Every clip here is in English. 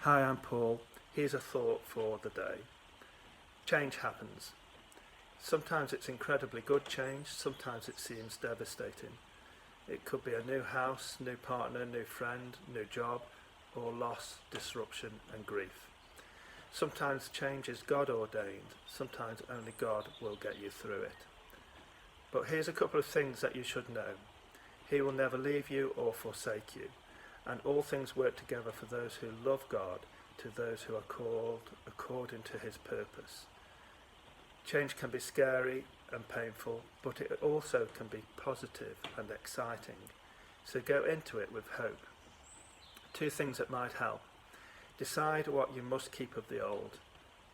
Hi, I'm Paul. Here's a thought for the day. Change happens. Sometimes it's incredibly good change, sometimes it seems devastating. It could be a new house, new partner, new friend, new job, or loss, disruption and grief. Sometimes change is God ordained, sometimes only God will get you through it. But here's a couple of things that you should know. He will never leave you or forsake you, and all things work together for those who love God, to those who are called according to his purpose. Change can be scary and painful, but it also can be positive and exciting. So go into it with hope. Two things that might help. Decide what you must keep of the old.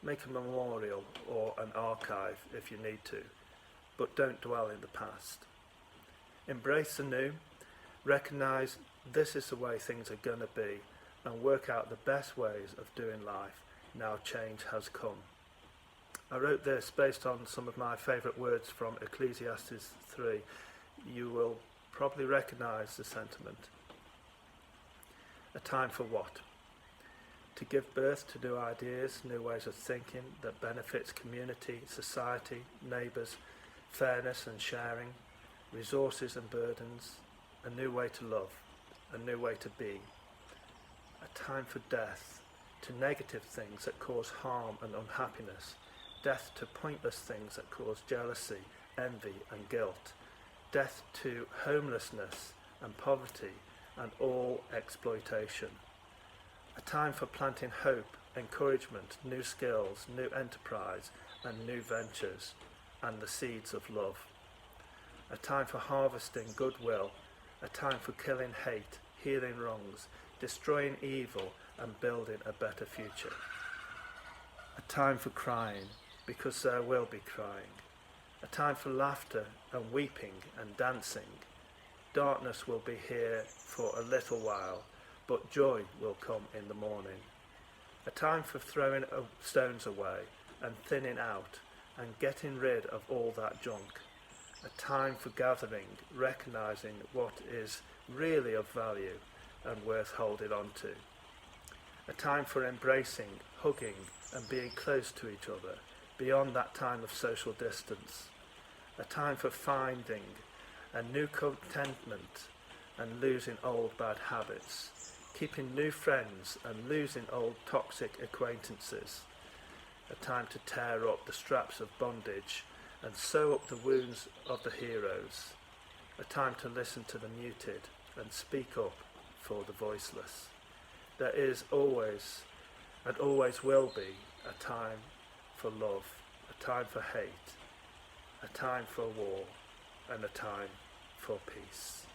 Make a memorial or an archive if you need to, but don't dwell in the past. Embrace the new. Recognise this is the way things are going to be, and work out the best ways of doing life now change has come. I wrote this based on some of my favourite words from Ecclesiastes 3. You will probably recognise the sentiment. A time for what? To give birth to new ideas, new ways of thinking that benefits community, society, neighbours, fairness and sharing, resources and burdens, a new way to love, a new way to be. A time for death, to negative things that cause harm and unhappiness, death to pointless things that cause jealousy, envy and guilt, death to homelessness and poverty and all exploitation. A time for planting hope, encouragement, new skills, new enterprise and new ventures, and the seeds of love. A time for harvesting goodwill, a time for killing hate, healing wrongs, destroying evil and building a better future. A time for crying, because there will be crying. A time for laughter and weeping and dancing. Darkness will be here for a little while, but joy will come in the morning. A time for throwing stones away and thinning out and getting rid of all that junk. A time for gathering, recognising what is really of value and worth holding on to. A time for embracing, hugging and being close to each other, beyond that time of social distance. A time for finding a new contentment and losing old bad habits, keeping new friends and losing old toxic acquaintances. A time to tear up the straps of bondage and sew up the wounds of the heroes. A time to listen to the muted and speak up for the voiceless. There is always and always will be a time for love, a time for hate, a time for war, and a time for peace.